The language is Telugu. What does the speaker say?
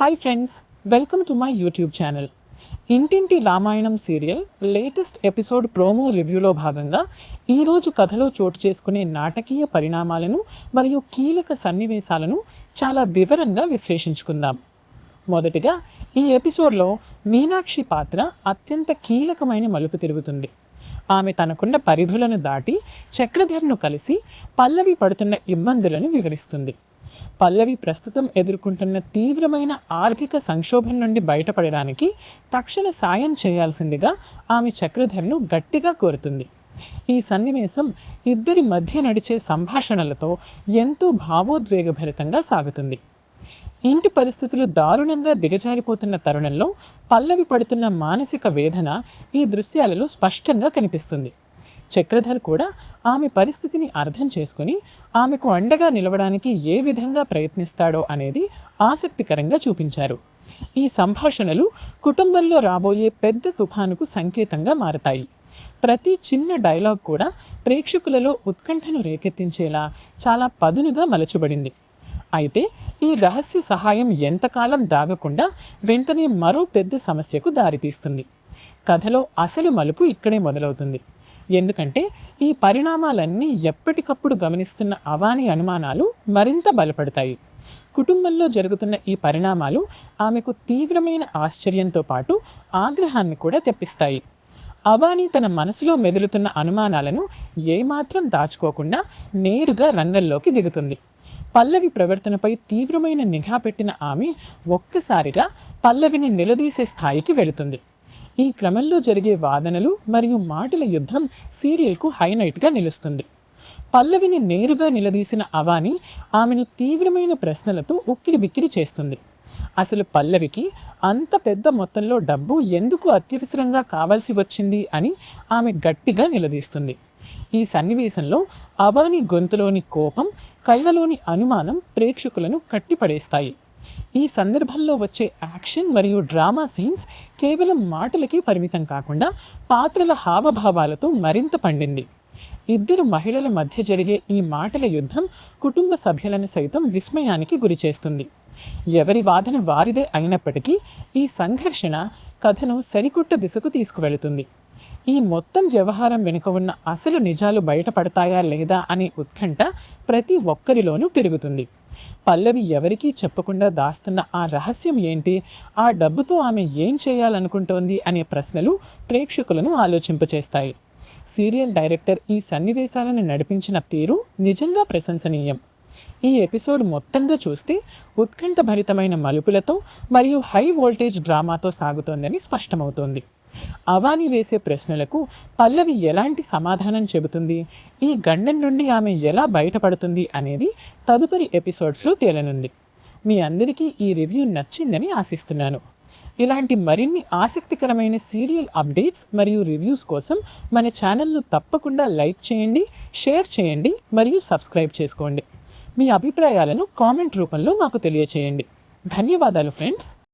Hi friends, welcome to my YouTube channel. Intinti Ramayanam serial latest episode promo రివ్యూలో భాగంగా ఈరోజు కథలో చోటు చేసుకునే నాటకీయ పరిణామాలను మరియు కీలక సన్నివేశాలను చాలా వివరంగా విశ్లేషించుకుందాం. మొదటిగా ఈ ఎపిసోడ్లో మీనాక్షి పాత్ర అత్యంత కీలకమైన మలుపు తిరుగుతుంది. ఆమె తనకున్న పరిధులను దాటి చక్రధర్ను కలిసి పల్లవి పడుతున్న ఇబ్బందులను వివరిస్తుంది. పల్లవి ప్రస్తుతం ఎదుర్కొంటున్న తీవ్రమైన ఆర్థిక సంక్షోభం నుండి బయటపడడానికి తక్షణ సాయం చేయాల్సిందిగా ఆమె చక్రధర్ను గట్టిగా కోరుతుంది. ఈ సన్నివేశం ఇద్దరి మధ్య నడిచే సంభాషణలతో ఎంతో భావోద్వేగభరితంగా సాగుతుంది. ఇంటి పరిస్థితులు దారుణంగా దిగజారిపోతున్న తరుణంలో పల్లవి పడుతున్న మానసిక వేదన ఈ దృశ్యాలలో స్పష్టంగా కనిపిస్తుంది. చక్రధర్ కూడా ఆమె పరిస్థితిని అర్థం చేసుకుని ఆమెకు అండగా నిలవడానికి ఏ విధంగా ప్రయత్నిస్తాడో అనేది ఆసక్తికరంగా చూపించారు. ఈ సంభాషణలు కుటుంబంలో రాబోయే పెద్ద తుఫానుకు సంకేతంగా మారతాయి. ప్రతి చిన్న డైలాగ్ కూడా ప్రేక్షకులలో ఉత్కంఠను రేకెత్తించేలా చాలా పదునుగా మలచబడింది. అయితే ఈ రహస్య సహాయం ఎంతకాలం దాగకుండా వెంటనే మరో పెద్ద సమస్యకు దారితీస్తుంది. కథలో అసలు మలుపు ఇక్కడే మొదలవుతుంది. ఎందుకంటే ఈ పరిణామాలన్నీ ఎప్పటికప్పుడు గమనిస్తున్న అవాని అనుమానాలు మరింత బలపడతాయి. కుటుంబంలో జరుగుతున్న ఈ పరిణామాలు ఆమెకు తీవ్రమైన ఆశ్చర్యంతో పాటు ఆగ్రహాన్ని కూడా తెప్పిస్తాయి. అవాని తన మనసులో మెదులుతున్న అనుమానాలను ఏమాత్రం దాచుకోకుండా నేరుగా రంగంలోకి దిగుతుంది. పల్లవి ప్రవర్తనపై తీవ్రమైన నిఘా పెట్టిన ఆమె ఒక్కసారిగా పల్లవిని నిలదీసే స్థాయికి వెళుతుంది. ఈ క్రమంలో జరిగే వాదనలు మరియు మాటల యుద్ధం సీరియల్కు హైలైట్గా నిలుస్తుంది. పల్లవిని నేరుగా నిలదీసిన అవాని ఆమెను తీవ్రమైన ప్రశ్నలతో ఉక్కిరిబిక్కిరి చేస్తుంది. అసలు పల్లవికి అంత పెద్ద మొత్తంలో డబ్బు ఎందుకు అత్యవసరంగా కావాల్సి వచ్చింది అని ఆమె గట్టిగా నిలదీస్తుంది. ఈ సన్నివేశంలో అవాని గొంతులోని కోపం, కళ్ళలోని అనుమానం ప్రేక్షకులను కట్టిపడేస్తాయి. ఈ సందర్భంలో వచ్చే యాక్షన్ మరియు డ్రామా సీన్స్ కేవలం మాటలకి పరిమితం కాకుండా పాత్రల హావభావాలతో మరింత పండింది. ఇద్దరు మహిళల మధ్య జరిగే ఈ మాటల యుద్ధం కుటుంబ సభ్యులను సైతం విస్మయానికి గురిచేస్తుంది. ఎవరి వాదన వారిదే అయినప్పటికీ ఈ సంఘర్షణ కథను సరికొత్త దిశకు తీసుకువెళుతుంది. ఈ మొత్తం వ్యవహారం వెనుక ఉన్న అసలు నిజాలు బయటపడతాయా లేదా అనే ఉత్కంఠ ప్రతి ఒక్కరిలోనూ పెరుగుతుంది. పల్లవి ఎవరికీ చెప్పకుండా దాస్తున్న ఆ రహస్యం ఏంటి, ఆ డబ్బుతో ఆమె ఏం చేయాలనుకుంటోంది అనే ప్రశ్నలు ప్రేక్షకులను ఆలోచింపచేస్తాయి. సీరియల్ డైరెక్టర్ ఈ సన్నివేశాలను నడిపించిన తీరు నిజంగా ప్రశంసనీయం. ఈ ఎపిసోడ్ మొత్తంగా చూస్తే ఉత్కంఠభరితమైన మలుపులతో మరియు హై వోల్టేజ్ డ్రామాతో సాగుతోందని స్పష్టమవుతోంది. అవాని వేసే ప్రశ్నలకు పల్లవి ఎలాంటి సమాధానం చెబుతుంది, ఈ గండం నుండి ఆమె ఎలా బయటపడుతుంది అనేది తదుపరి ఎపిసోడ్స్లో తేలనుంది. మీ అందరికీ ఈ రివ్యూ నచ్చిందని ఆశిస్తున్నాను. ఇలాంటి మరిన్ని ఆసక్తికరమైన సీరియల్ అప్డేట్స్ మరియు రివ్యూస్ కోసం మన ఛానల్ను తప్పకుండా లైక్ చేయండి, షేర్ చేయండి మరియు సబ్స్క్రైబ్ చేసుకోండి. మీ అభిప్రాయాలను కామెంట్ రూపంలో మాకు తెలియచేయండి. ధన్యవాదాలు ఫ్రెండ్స్.